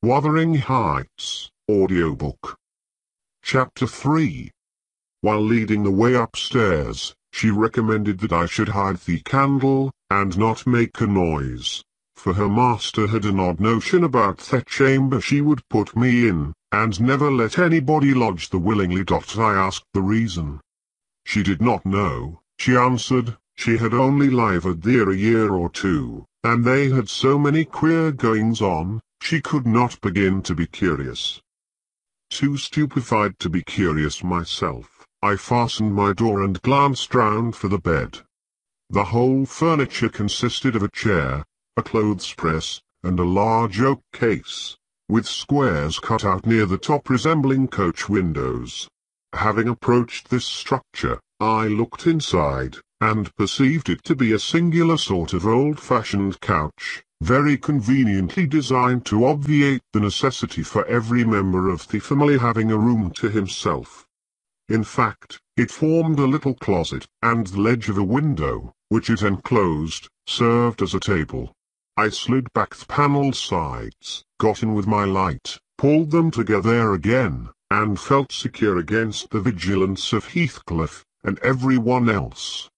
Wuthering Heights, Audiobook. Chapter 3. While leading the way upstairs, she recommended that I should hide the candle, and not make a noise, for her master had an odd notion about the chamber she would put me in, and never let anybody lodge there willingly. I asked the reason. She did not know, she answered. She had only lived there a year or two, and they had so many queer goings-on, she could not begin to be curious. Too stupefied to be curious myself, I fastened my door and glanced round for the bed. The whole furniture consisted of a chair, a clothes-press, and a large oak case, with squares cut out near the top resembling coach windows. Having approached this structure, I looked inside, and perceived it to be a singular sort of old-fashioned couch, very conveniently designed to obviate the necessity for every member of the family having a room to himself. In fact, it formed a little closet, and the ledge of a window, which it enclosed, served as a table. I slid back the panelled sides, got in with my light, pulled them together again, and felt secure against the vigilance of Heathcliff, and everyone else.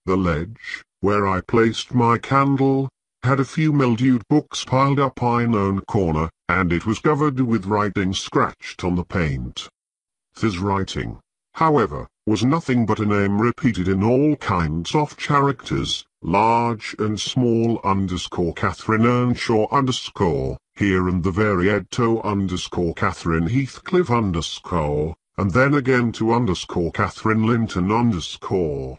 The ledge, where I placed my candle, had a few mildewed books piled up in one corner, and it was covered with writing scratched on the paint. This writing, however, was nothing but a name repeated in all kinds of characters, large and small, Catherine Earnshaw here and the varietto Catherine Heathcliff and then again to Catherine Linton .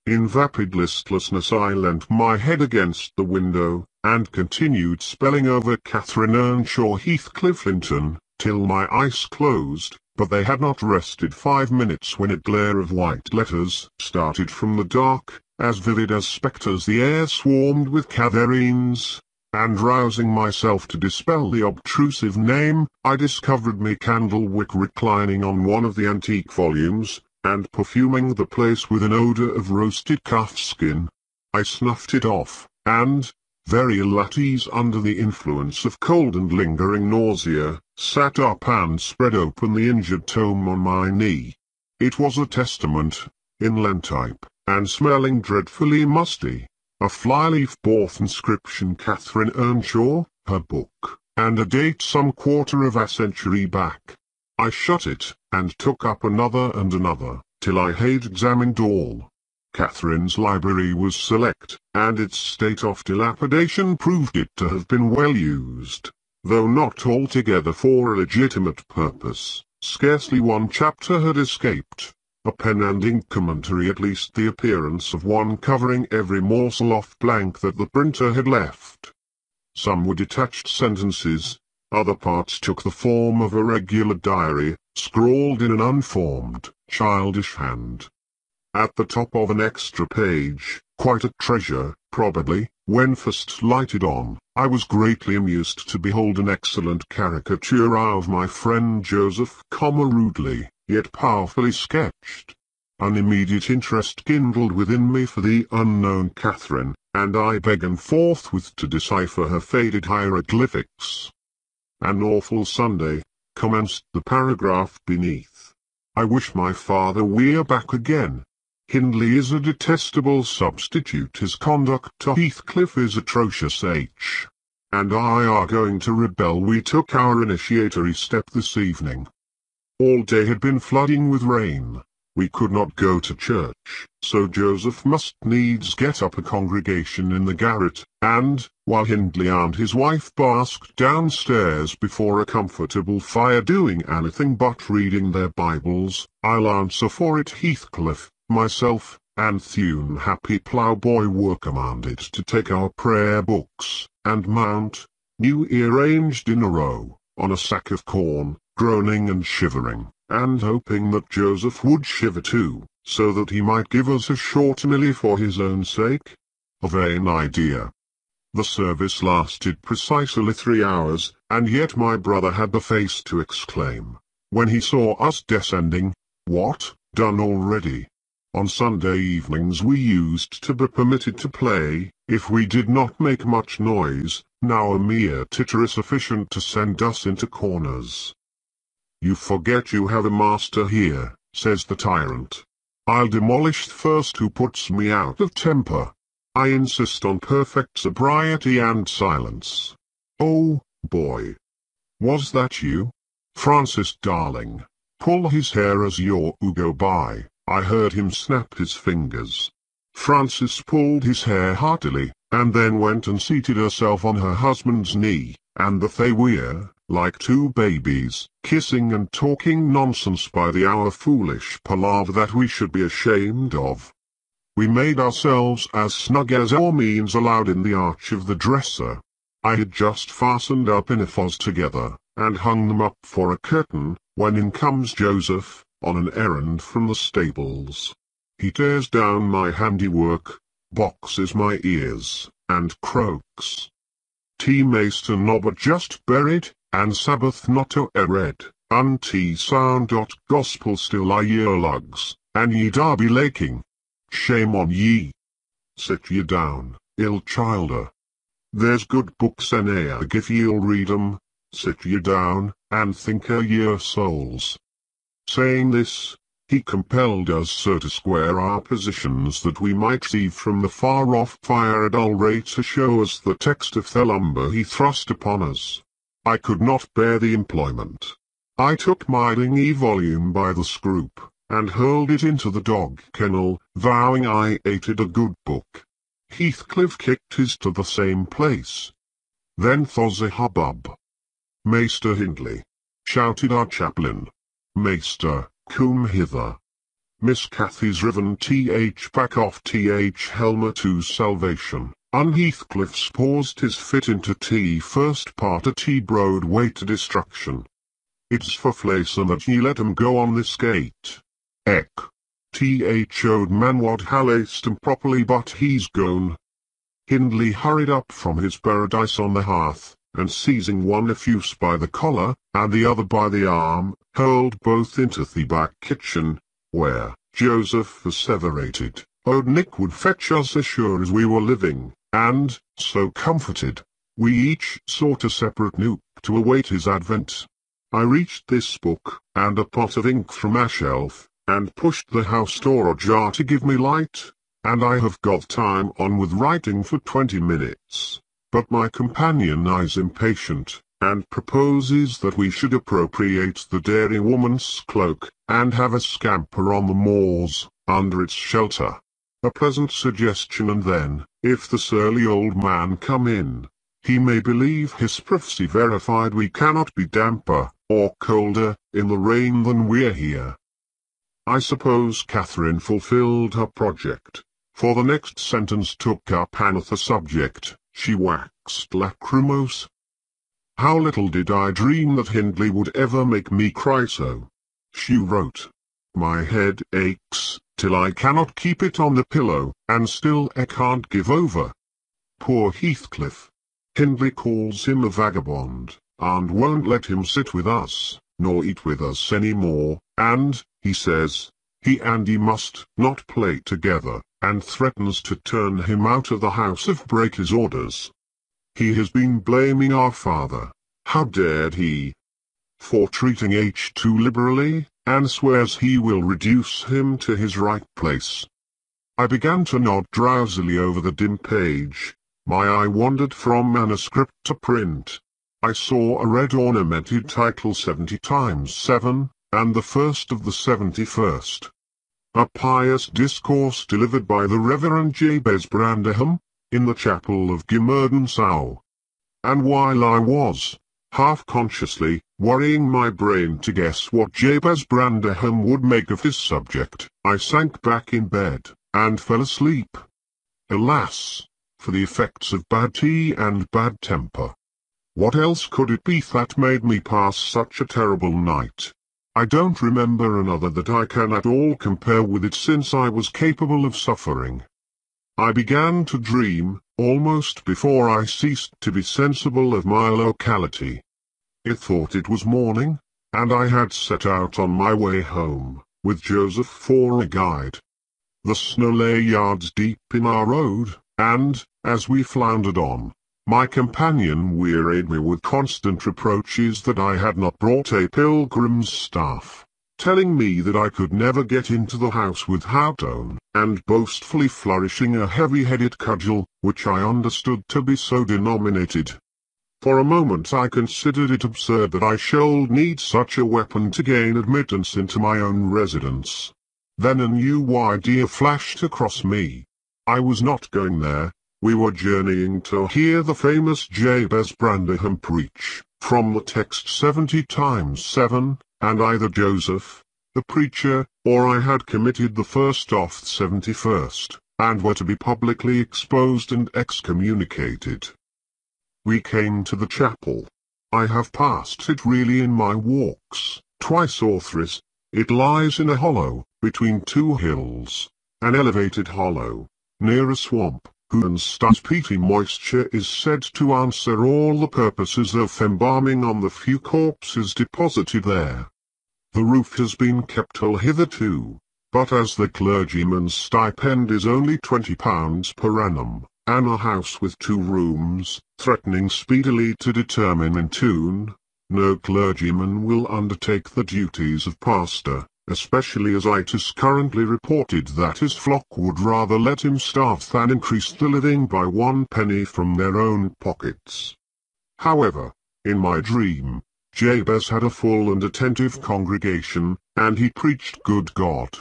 In vapid listlessness I leant my head against the window, and continued spelling over Catherine Earnshaw Heathcliff Linton, till my eyes closed, but they had not rested 5 minutes when a glare of white letters started from the dark, as vivid as spectres. The air swarmed with Catherines, and rousing myself to dispel the obtrusive name, I discovered me candle-wick reclining on one of the antique volumes, and perfuming the place with an odour of roasted calfskin. I snuffed it off, and, very ill at ease under the influence of cold and lingering nausea, sat up and spread open the injured tome on my knee. It was a Testament, inland type, and smelling dreadfully musty. A flyleaf bore the inscription Catherine Earnshaw, her book, and a date some quarter of a century back. I shut it, and took up another and another, till I had examined all. Catherine's library was select, and its state of dilapidation proved it to have been well used, though not altogether for a legitimate purpose. Scarcely one chapter had escaped. A pen and ink commentary, at least the appearance of one, covering every morsel of blank that the printer had left. Some were detached sentences, other parts took the form of a regular diary, scrawled in an unformed, childish hand. At the top of an extra page, quite a treasure, probably, when first lighted on, I was greatly amused to behold an excellent caricature of my friend Joseph, rudely, yet powerfully sketched. An immediate interest kindled within me for the unknown Catherine, and I began forthwith to decipher her faded hieroglyphics. "An awful Sunday," commenced the paragraph beneath. "I wish my father were back again. Hindley is a detestable substitute. His conduct to Heathcliff is atrocious. H. and I are going to rebel. We took our initiatory step this evening. All day had been flooding with rain. We could not go to church, so Joseph must needs get up a congregation in the garret, and, while Hindley and his wife basked downstairs before a comfortable fire doing anything but reading their Bibles, I'll answer for it Heathcliff, myself, and the unhappy ploughboy were commanded to take our prayer books, and mount, newly arranged in a row, on a sack of corn, groaning and shivering, and hoping that Joseph would shiver too, so that he might give us a short homily for his own sake. A vain idea. The service lasted precisely 3 hours, and yet my brother had the face to exclaim, when he saw us descending, "What, done already?" On Sunday evenings we used to be permitted to play, If we did not make much noise, now a mere titter is sufficient to send us into corners. "You forget you have a master here," says the tyrant. "I'll demolish the first who puts me out of temper. I insist on perfect sobriety and silence." "Oh, boy. Was that you? Francis, darling, pull his hair as you go by." I heard him snap his fingers. Francis pulled his hair heartily, and then went and seated herself on her husband's knee, and they were, like two babies, kissing and talking nonsense by the hour, foolish palaver that we should be ashamed of. We made ourselves as snug as our means allowed in the arch of the dresser. I had just fastened our pinafores together, and hung them up for a curtain, when in comes Joseph, on an errand from the stables. He tears down my handiwork, boxes my ears, and croaks. "T Maester nobber just buried, and Sabbath not to read, unty sound dot gospel still I year lugs, and ye darby laking. Shame on ye. Sit ye down, ill childer. There's good books en air if ye'll read 'em. Sit ye down, and think o' your souls." Saying this, he compelled us so to square our positions that we might see from the far-off fire a dull ray to show us the text of the lumber he thrust upon us. I could not bear the employment. I took my dingy volume by the scroop, and hurled it into the dog kennel, vowing I hated a good book. Heathcliff kicked his to the same place. Then twas a hubbub. "Maester Hindley," shouted our chaplain. "Maester, come hither. Miss Cathy's riven back off Helmer to salvation." Heathcliff's paused his fit into first part a Broadway to destruction. "It's for flayson that ye let 'em go on this gate. Eck. Old man wad ha laced 'em properly, but he's gone." Hindley hurried up from his paradise on the hearth, and seizing one effuse by the collar, and the other by the arm, hurled both into the back kitchen, where, Joseph asseverated, old Nick would fetch us as sure as we were living, and, so comforted, we each sought a separate nook to await his advent. I reached this book, and a pot of ink from a shelf, and pushed the house door ajar to give me light, and I have got time on with writing for 20 minutes. But my companion is impatient, and proposes that we should appropriate the dairywoman's cloak, and have a scamper on the moors, under its shelter. A pleasant suggestion, and then, if the surly old man come in, he may believe his prophecy verified. We cannot be damper, or colder, in the rain than we're here. I suppose Catherine fulfilled her project, for the next sentence took up another subject. She waxed lachrymose. "How little did I dream that Hindley would ever make me cry so," she wrote. "My head aches, till I cannot keep it on the pillow, and still I can't give over. Poor Heathcliff. Hindley calls him a vagabond, and won't let him sit with us, nor eat with us any more, and, he says, he and he must not play together, and threatens to turn him out of the house if break his orders. He has been blaming our father, how dared he, for treating H too liberally, and swears he will reduce him to his right place." I began to nod drowsily over the dim page. My eye wandered from manuscript to print. I saw a red ornamented title 70 times 7, and the first of the 71st. A pious discourse delivered by the Reverend Jabez Branderham, in the chapel of Gimmerden Sow. And while I was, half-consciously, worrying my brain to guess what Jabez Branderham would make of his subject, I sank back in bed, and fell asleep. Alas, for the effects of bad tea and bad temper. What else could it be that made me pass such a terrible night? I don't remember another that I can at all compare with it since I was capable of suffering. I began to dream, almost before I ceased to be sensible of my locality. I thought it was morning, and I had set out on my way home, with Joseph for a guide. The snow lay yards deep in our road, and, as we floundered on, my companion wearied me with constant reproaches that I had not brought a pilgrim's staff, telling me that I could never get into the house without one, and boastfully flourishing a heavy-headed cudgel, which I understood to be so denominated. For a moment I considered it absurd that I should need such a weapon to gain admittance into my own residence. Then a new idea flashed across me. I was not going there. We were journeying to hear the famous Jabez Branderham preach, from the text 70 times 7, and either Joseph, the preacher, or I had committed the first of the 71st, and were to be publicly exposed and excommunicated. We came to the chapel. I have passed it really in my walks, twice or thrice. It lies in a hollow, between two hills, an elevated hollow, near a swamp, whose peaty moisture is said to answer all the purposes of embalming on the few corpses deposited there. The roof has been kept whole hitherto, but as the clergyman's stipend is only £20 per annum, and a house with 2 rooms, threatening speedily to determine in tune, no clergyman will undertake the duties of pastor, especially as it is currently reported that his flock would rather let him starve than increase the living by 1 penny from their own pockets. However, in my dream, Jabez had a full and attentive congregation, and he preached good God.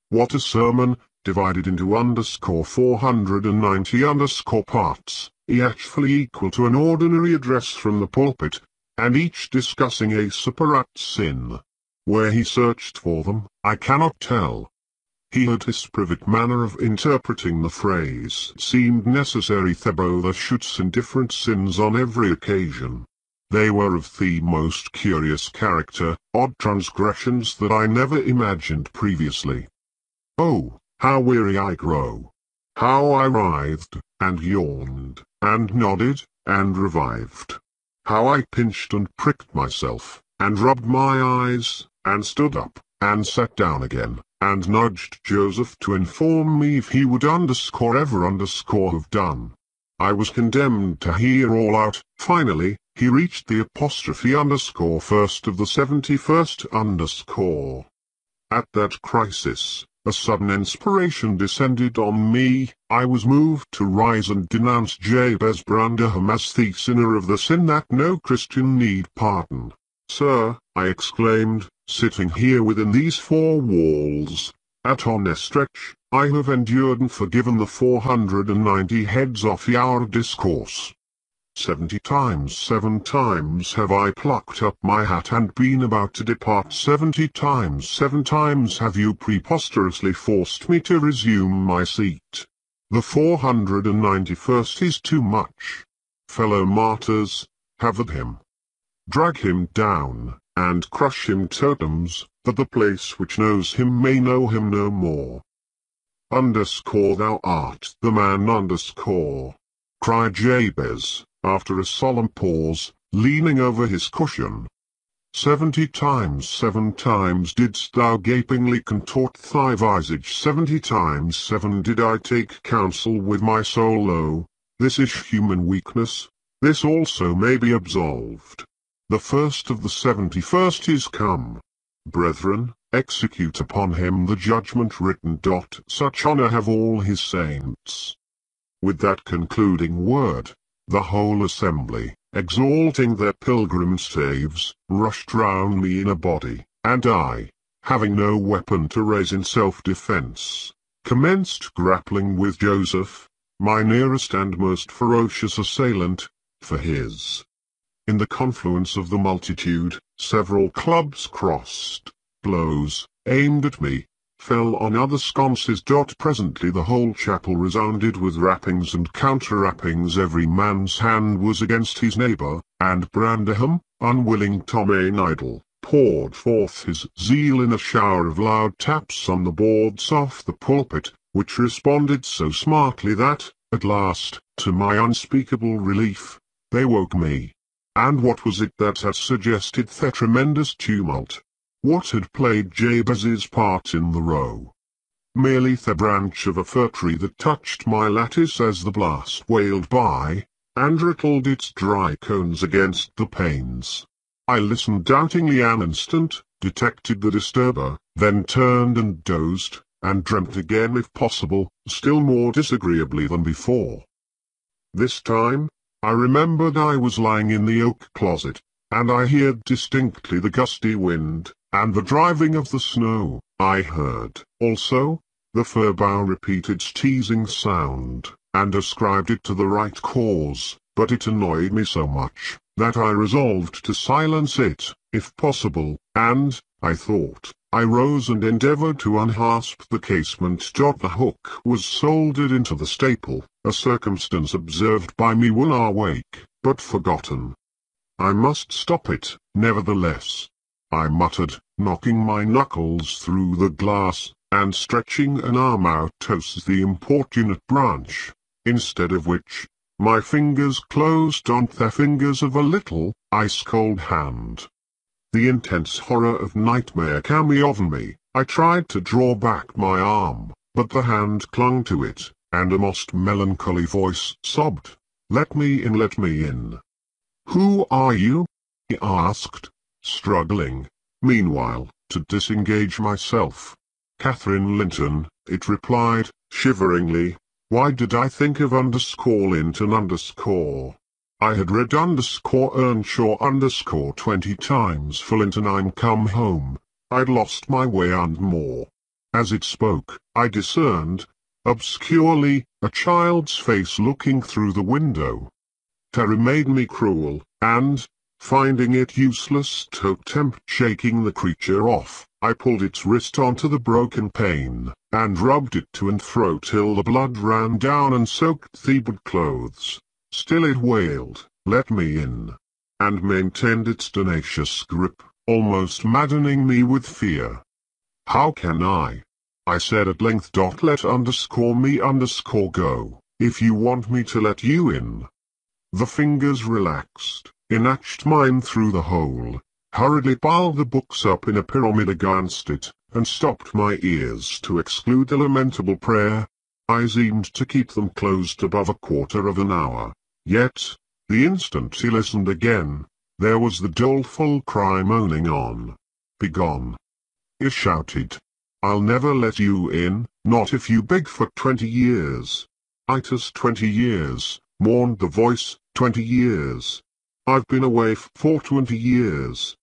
What a sermon, divided into _490 parts, each fully equal to an ordinary address from the pulpit, and each discussing a separate sin. Where he searched for them, I cannot tell. He had his private manner of interpreting the phrase. It seemed necessary that both should sin different sins on every occasion. They were of the most curious character, odd transgressions that I never imagined previously. Oh, how weary I grow! How I writhed, and yawned, and nodded, and revived! How I pinched and pricked myself, and rubbed my eyes, and stood up, and sat down again, and nudged Joseph to inform me if he would ever have done. I was condemned to hear all out. Finally, he reached the apostrophe _first of the 71st . At that crisis, a sudden inspiration descended on me. I was moved to rise and denounce Jabez Branderham as the sinner of the sin that no Christian need pardon. Sir, I exclaimed, sitting here within these 4 walls, at on a stretch, I have endured and forgiven the 490 heads of our discourse. 70 times 7 times have I plucked up my hat and been about to depart. 70 times 7 times have you preposterously forced me to resume my seat. The 491st is too much. Fellow martyrs, have at him. Drag him down, and crush him totems, that the place which knows him may know him no more. Thou art the man cried Jabez, after a solemn pause, leaning over his cushion. 70 times 7 times didst thou gapingly contort thy visage. 70 times 7 did I take counsel with my soul. Lo, this is human weakness, this also may be absolved. The first of the 71st is come. Brethren, execute upon him the judgment written. Such honor have all his saints. With that concluding word, the whole assembly, exalting their pilgrim staves, rushed round me in a body, and I, having no weapon to raise in self-defense, commenced grappling with Joseph, my nearest and most ferocious assailant, for his. In the confluence of the multitude, several clubs crossed, blows, aimed at me, fell on other sconces. Presently the whole chapel resounded with rappings and counter-rappings. Every man's hand was against his neighbour, and Branderham, unwilling to remain idle, poured forth his zeal in a shower of loud taps on the boards of the pulpit, which responded so smartly that, at last, to my unspeakable relief, they woke me. And what was it that had suggested the tremendous tumult? What had played Jabez's part in the row? merely the branch of a fir tree that touched my lattice as the blast wailed by, and rattled its dry cones against the panes. I listened doubtingly an instant, detected the disturber, then turned and dozed, and dreamt again if possible, still more disagreeably than before. This time, I remembered I was lying in the oak closet, and I heard distinctly the gusty wind, and the driving of the snow. I heard, also, the fir bough repeat its teasing sound, and ascribed it to the right cause, but it annoyed me so much, that I resolved to silence it, if possible, and, I thought, I rose and endeavoured to unhasp the casement. The hook was soldered into the staple, a circumstance observed by me when awake, but forgotten. I must stop it, nevertheless, I muttered, knocking my knuckles through the glass, and stretching an arm out towards the importunate branch, instead of which, my fingers closed on the fingers of a little, ice-cold hand. The intense horror of nightmare came over me. I tried to draw back my arm, but the hand clung to it, and a most melancholy voice sobbed, "Let me in, let me in." "Who are you?" I asked, struggling, meanwhile, to disengage myself. "Catherine Linton," it replied, shiveringly. Why did I think of _Linton _? I had read _Earnshaw 20 times for Linton I'm come home. I'd lost my way and more. As it spoke, I discerned, obscurely, a child's face looking through the window. Terror made me cruel, and, finding it useless to attempt shaking the creature off, I pulled its wrist onto the broken pane, and rubbed it to and fro till the blood ran down and soaked the bedclothes. Still it wailed, "Let me in," and maintained its tenacious grip, almost maddening me with fear. "How can I?" I said at length. "Let me go, if you want me to let you in." The fingers relaxed, enached mine through the hole, hurriedly piled the books up in a pyramid against it, and stopped my ears to exclude the lamentable prayer. I seemed to keep them closed above a quarter of an hour, yet, the instant he listened again, there was the doleful cry moaning on. "Begone!" he shouted. "I'll never let you in, not if you beg for 20 years. "Itus 20 years, mourned the voice, 20 years. I've been away for 20 years.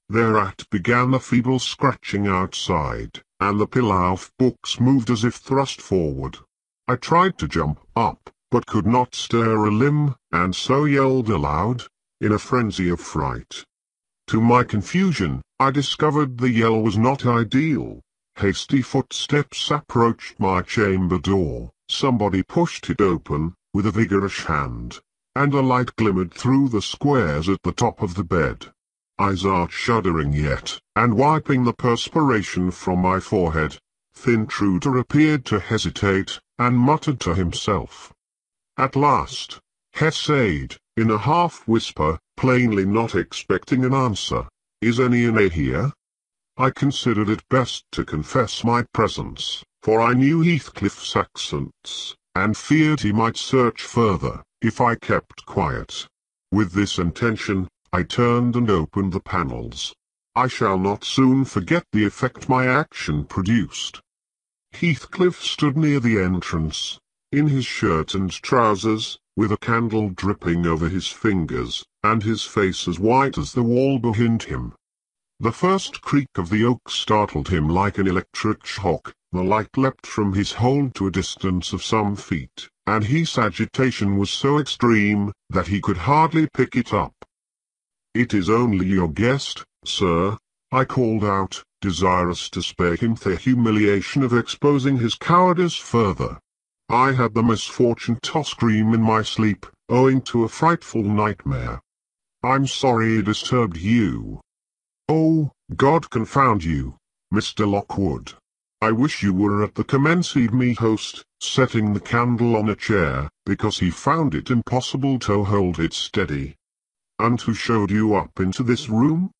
Thereat began the feeble scratching outside, and the pillow of books moved as if thrust forward. I tried to jump up, but could not stir a limb, and so yelled aloud, in a frenzy of fright. To my confusion, I discovered the yell was not ideal. Hasty footsteps approached my chamber door, somebody pushed it open, with a vigorous hand, and a light glimmered through the squares at the top of the bed. Eyes are shuddering yet, and wiping the perspiration from my forehead, the intruder appeared to hesitate, and muttered to himself. At last, he said, in a half-whisper, plainly not expecting an answer, "Is any in here?" I considered it best to confess my presence, for I knew Heathcliff's accents, and feared he might search further, if I kept quiet. With this intention, I turned and opened the panels. I shall not soon forget the effect my action produced. Heathcliff stood near the entrance, in his shirt and trousers, with a candle dripping over his fingers, and his face as white as the wall behind him. The first creak of the oak startled him like an electric shock. The light leapt from his hold to a distance of some feet, and his agitation was so extreme that he could hardly pick it up. "It is only your guest, sir," I called out, desirous to spare him the humiliation of exposing his cowardice further. I had the misfortune to scream in my sleep, owing to a frightful nightmare. "I'm sorry I disturbed you." "Oh, God confound you, Mr. Lockwood. I wish you were at the commenced me host, setting the candle on a chair, because he found it impossible to hold it steady." "And who showed you up into this room?"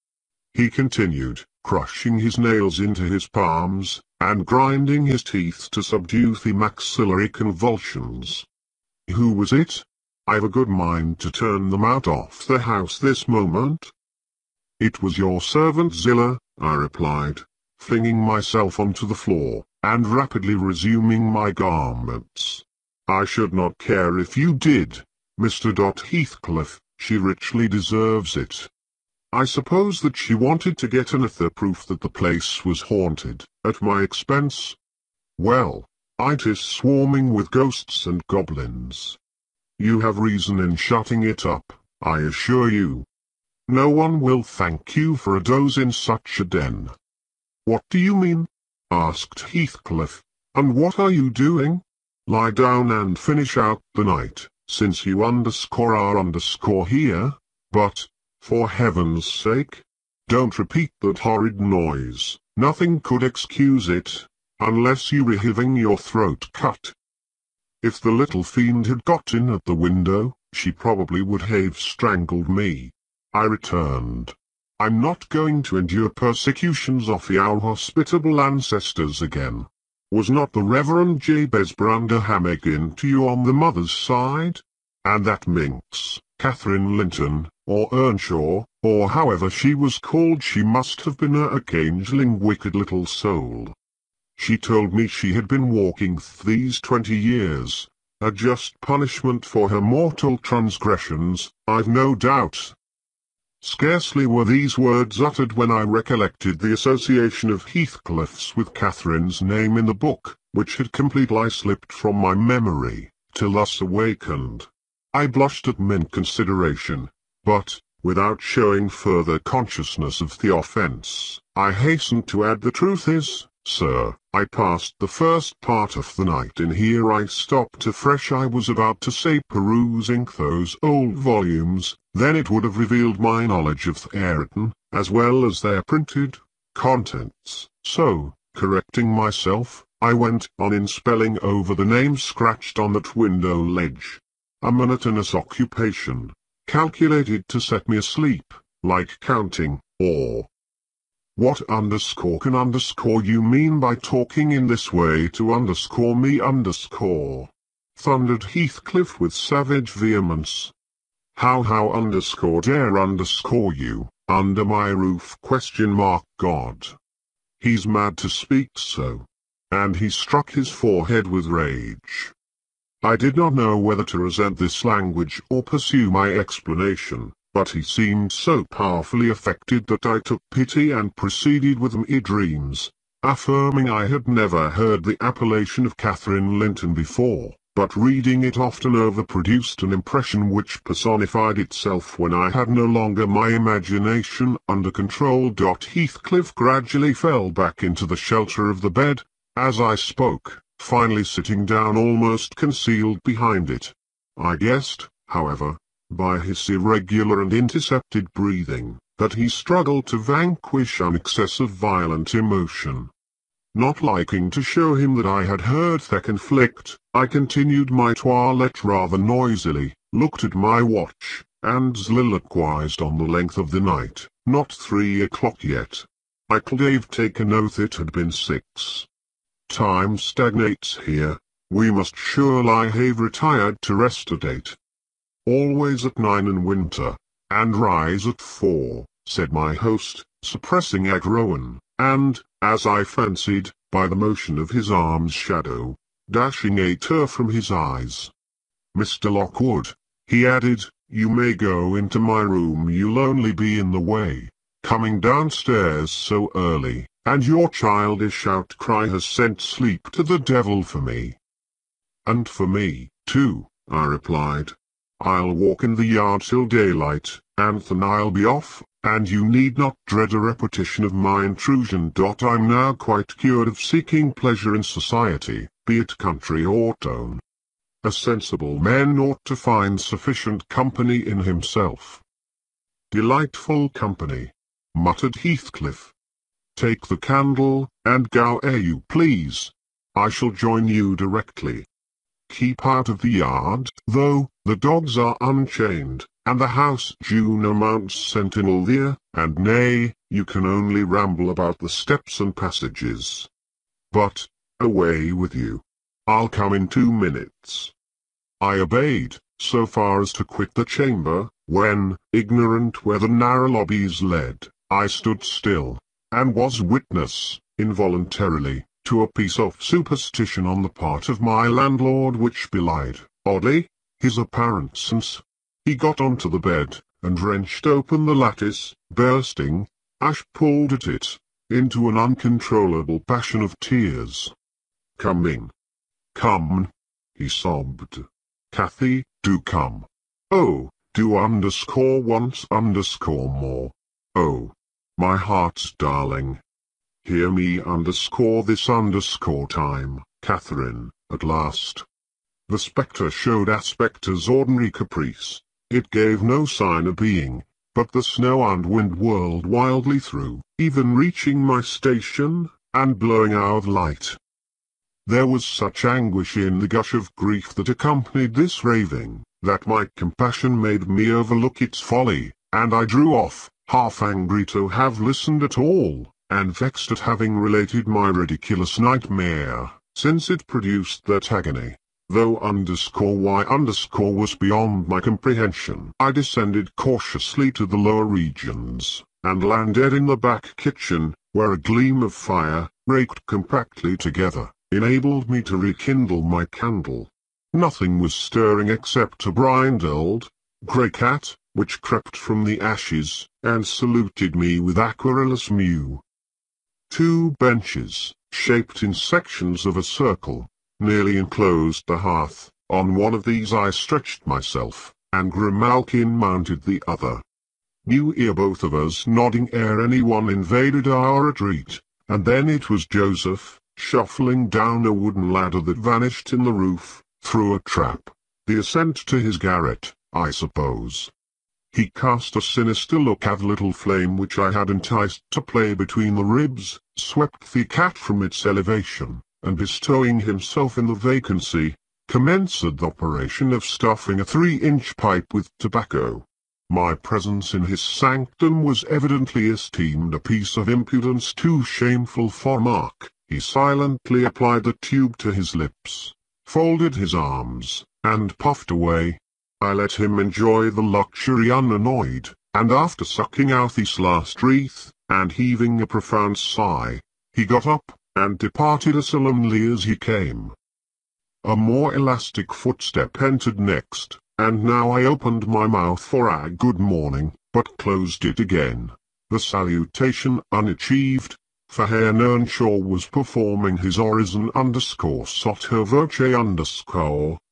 he continued, crushing his nails into his palms, and grinding his teeth to subdue the maxillary convulsions. "Who was it? I've a good mind to turn them out of the house this moment." "It was your servant Zillah," I replied, flinging myself onto the floor, and rapidly resuming my garments. "I should not care if you did, Mr. Heathcliff, she richly deserves it." I suppose that she wanted to get another proof that the place was haunted, at my expense. Well, it is swarming with ghosts and goblins. You have reason in shutting it up, I assure you. No one will thank you for a doze in such a den. "What do you mean?" asked Heathcliff, "and what are you doing?" "Lie down and finish out the night, since you are here, but, for heaven's sake, don't repeat that horrid noise. Nothing could excuse it, unless you were having your throat cut." If the little fiend had got in at the window, she probably would have strangled me, I returned. "I'm not going to endure persecutions of our hospitable ancestors again. Was not the Reverend Jabez Branderham again to you on the mother's side? And that minx, Catherine Linton, or Earnshaw, or however she was called, she must have been a cangeling wicked little soul. She told me she had been walking these 20 years, a just punishment for her mortal transgressions, I've no doubt." Scarcely were these words uttered when I recollected the association of Heathcliff's with Catherine's name in the book, which had completely slipped from my memory, till thus awakened. I blushed at mere consideration, but, without showing further consciousness of the offence, I hastened to add, "The truth is, sir, I passed the first part of the night in here." I stopped afresh. I was about to say perusing those old volumes, then it would have revealed my knowledge of the Ayrton, as well as their printed contents, so, correcting myself, I went on in spelling over the name scratched on that window ledge. A monotonous occupation, calculated to set me asleep, like counting, or... "What can you mean by talking in this way to me thundered Heathcliff with savage vehemence. "How dare you, under my roof, ? God. He's mad to speak so." And he struck his forehead with rage. I did not know whether to resent this language or pursue my explanation, but he seemed so powerfully affected that I took pity and proceeded with my dreams, affirming I had never heard the appellation of Catherine Linton before, but reading it often over produced an impression which personified itself when I had no longer my imagination under control. Heathcliff gradually fell back into the shelter of the bed, as I spoke, finally sitting down almost concealed behind it. I guessed, however, by his irregular and intercepted breathing, that he struggled to vanquish an excess of violent emotion. Not liking to show him that I had heard the conflict, I continued my toilette rather noisily, looked at my watch, and soliloquized on the length of the night. Not 3 o'clock yet. I could have taken oath it had been 6. Time stagnates here. We must surely have retired to rest at 8. Always at 9 in winter, and rise at 4, said my host, suppressing a groan, and, as I fancied, by the motion of his arm's shadow, dashing a tear from his eyes. "Mr. Lockwood," he added, "you may go into my room. You'll only be in the way, coming downstairs so early, and your childish outcry has sent sleep to the devil for me." "And for me, too," I replied. "I'll walk in the yard till daylight, and then I'll be off, and you need not dread a repetition of my intrusion. I'm now quite cured of seeking pleasure in society, be it country or town. A sensible man ought to find sufficient company in himself." "Delightful company," muttered Heathcliff. "Take the candle, and go ere you please. I shall join you directly. Keep out of the yard, though, the dogs are unchained, and the house Juno mounts sentinel there, and nay, you can only ramble about the steps and passages. But, away with you. I'll come in 2 minutes. I obeyed, so far as to quit the chamber, when, ignorant where the narrow lobbies led, I stood still, and was witness, involuntarily, to a piece of superstition on the part of my landlord which belied, oddly, his apparent sense. He got onto the bed, and wrenched open the lattice, bursting, as pulled at it, into an uncontrollable passion of tears. "Come, he sobbed. "Cathy, do come. Oh, do _want_more. Oh, my heart's darling. Hear me _this_time, Catherine, at last." The spectre showed aspect as ordinary caprice. It gave no sign of being, but the snow and wind whirled wildly through, even reaching my station, and blowing out light. There was such anguish in the gush of grief that accompanied this raving, that my compassion made me overlook its folly, and I drew off, half angry to have listened at all, and vexed at having related my ridiculous nightmare, since it produced that agony. Though _y_ was beyond my comprehension, I descended cautiously to the lower regions, and landed in the back kitchen, where a gleam of fire, raked compactly together, enabled me to rekindle my candle. Nothing was stirring except a brindled, grey cat, which crept from the ashes, and saluted me with a querulous mew. 2 benches, shaped in sections of a circle, nearly enclosed the hearth. On one of these I stretched myself, and Grimalkin mounted the other. New ear both of us nodding ere anyone invaded our retreat, and then it was Joseph, shuffling down a wooden ladder that vanished in the roof, through a trap. The ascent to his garret, I suppose. He cast a sinister look at the little flame which I had enticed to play between the ribs, swept the cat from its elevation, and bestowing himself in the vacancy, commenced the operation of stuffing a 3-inch pipe with tobacco. My presence in his sanctum was evidently esteemed a piece of impudence too shameful for remark. He silently applied the tube to his lips, folded his arms, and puffed away. I let him enjoy the luxury unannoyed, and after sucking out his last wreath, and heaving a profound sigh, he got up, and departed as solemnly as he came. A more elastic footstep entered next, and now I opened my mouth for a good morning, but closed it again, the salutation unachieved, for Herr Earnshaw was performing his orison _sotto voce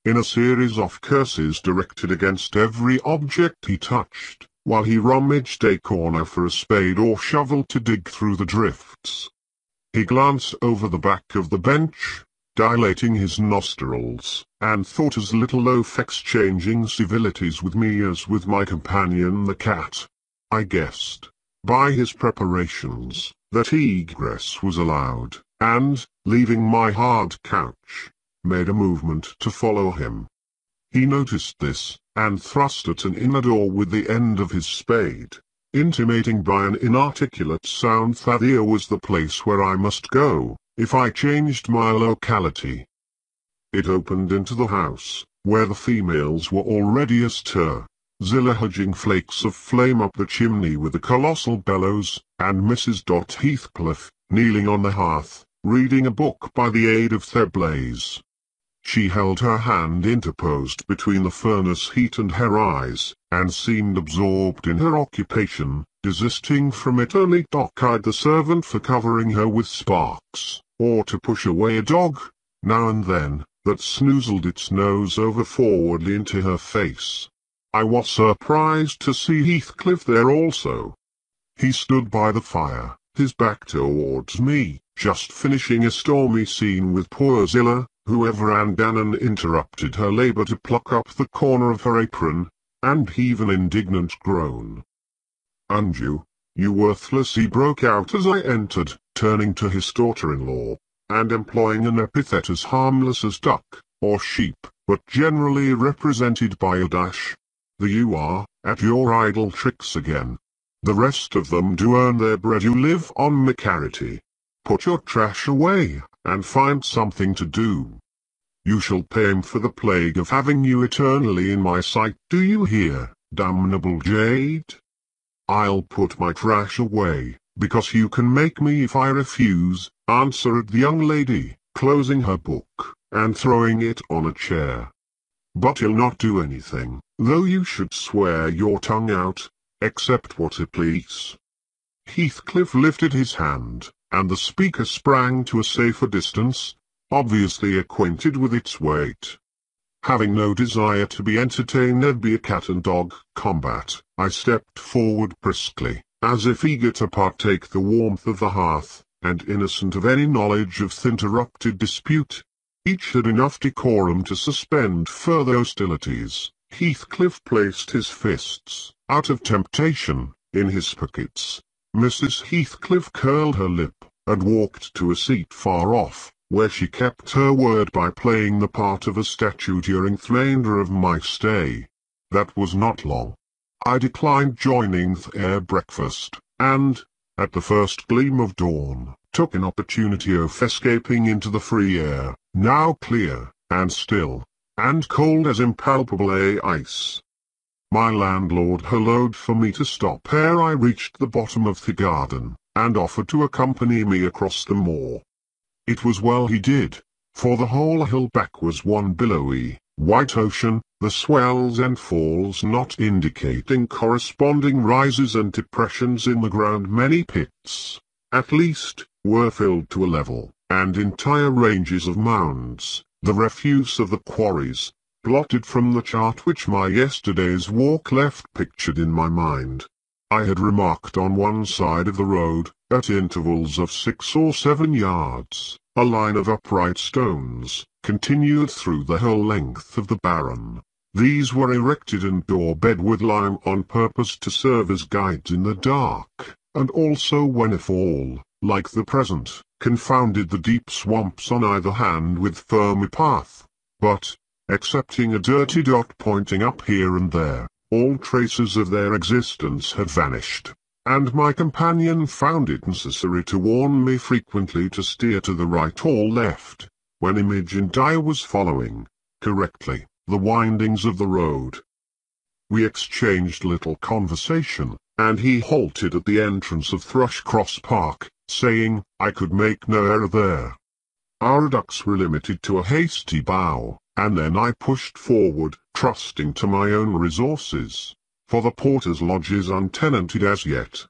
in a series of curses directed against every object he touched, while he rummaged a corner for a spade or shovel to dig through the drifts. He glanced over the back of the bench, dilating his nostrils, and thought as little of exchanging civilities with me as with my companion the cat. I guessed, by his preparations, that egress was allowed, and, leaving my hard couch, made a movement to follow him. He noticed this, and thrust at an inner door with the end of his spade, intimating by an inarticulate sound that here was the place where I must go, if I changed my locality. It opened into the house, where the females were already astir, Zillah hedging flakes of flame up the chimney with a colossal bellows, and Mrs. Heathcliff, kneeling on the hearth, reading a book by the aid of their blaze. She held her hand interposed between the furnace heat and her eyes, and seemed absorbed in her occupation, desisting from it only to chide the servant for covering her with sparks, or to push away a dog, now and then, that snoozled its nose over forwardly into her face. I was surprised to see Heathcliff there also. He stood by the fire, his back towards me, just finishing a stormy scene with poor Zillah, who ever and anon interrupted her labour to pluck up the corner of her apron, and heave an indignant groan. "And you worthless," he broke out as I entered, turning to his daughter-in-law, and employing an epithet as harmless as duck, or sheep, but generally represented by a dash. "You are, at your idle tricks again. The rest of them do earn their bread, you live on me charity. Put your trash away, and find something to do. You shall pay him for the plague of having you eternally in my sight, do you hear, damnable jade? I'll put my trash away, because you can make me if I refuse, answered the young lady, closing her book, and throwing it on a chair. But he'll not do anything, though you should swear your tongue out, except what it please. Heathcliff lifted his hand, and the speaker sprang to a safer distance, obviously acquainted with its weight. Having no desire to be entertained by a cat-and-dog combat, I stepped forward briskly, as if eager to partake the warmth of the hearth, and innocent of any knowledge of th' interrupted dispute. Each had enough decorum to suspend further hostilities. Heathcliff placed his fists, out of temptation, in his pockets. Mrs. Heathcliff curled her lip, and walked to a seat far off, where she kept her word by playing the part of a statue during the remainder of my stay. That was not long. I declined joining their breakfast, and, at the first gleam of dawn, took an opportunity of escaping into the free air, now clear, and still, and cold as impalpable ice. My landlord hallooed for me to stop ere I reached the bottom of the garden, and offered to accompany me across the moor. It was well he did, for the whole hill back was one billowy, white ocean, the swells and falls not indicating corresponding rises and depressions in the ground. Many pits, at least, were filled to a level, and entire ranges of mounds, the refuse of the quarries, blotted from the chart which my yesterday's walk left pictured in my mind. I had remarked on one side of the road, at intervals of 6 or 7 yards, a line of upright stones, continued through the whole length of the barren. These were erected and daubed with lime on purpose to serve as guides in the dark, and also when a fall, like the present, confounded the deep swamps on either hand with firmer path. But, excepting a dirty dot pointing up here and there, all traces of their existence had vanished, and my companion found it necessary to warn me frequently to steer to the right or left, when Imogen and I was following, correctly, the windings of the road. We exchanged little conversation, and he halted at the entrance of Thrushcross Park, saying, I could make no error there. Our remarks were limited to a hasty bow, and then I pushed forward, trusting to my own resources, for the porter's lodge is untenanted as yet.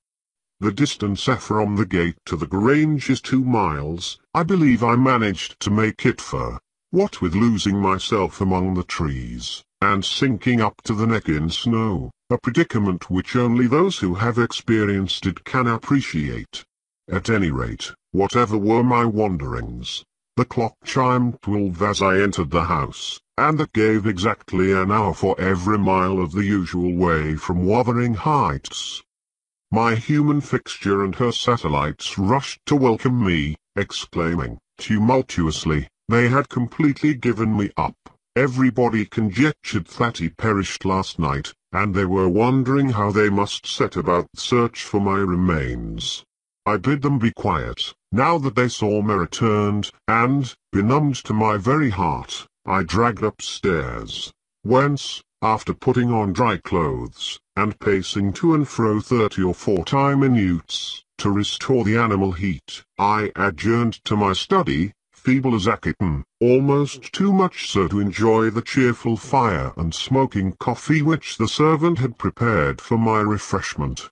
The distance from the gate to the Grange is 2 miles. I believe I managed to make it for, what with losing myself among the trees, and sinking up to the neck in snow, a predicament which only those who have experienced it can appreciate. At any rate, whatever were my wanderings, the clock chimed 12 as I entered the house, and that gave exactly an hour for every mile of the usual way from Wuthering Heights. My human fixture and her satellites rushed to welcome me, exclaiming, tumultuously, they had completely given me up. Everybody conjectured that he perished last night, and they were wondering how they must set about the search for my remains. I bid them be quiet, now that they saw me returned, and, benumbed to my very heart, I dragged upstairs, whence, after putting on dry clothes, and pacing to and fro 30 or 40 minutes, to restore the animal heat, I adjourned to my study, feeble as a kitten, almost too much so to enjoy the cheerful fire and smoking coffee which the servant had prepared for my refreshment.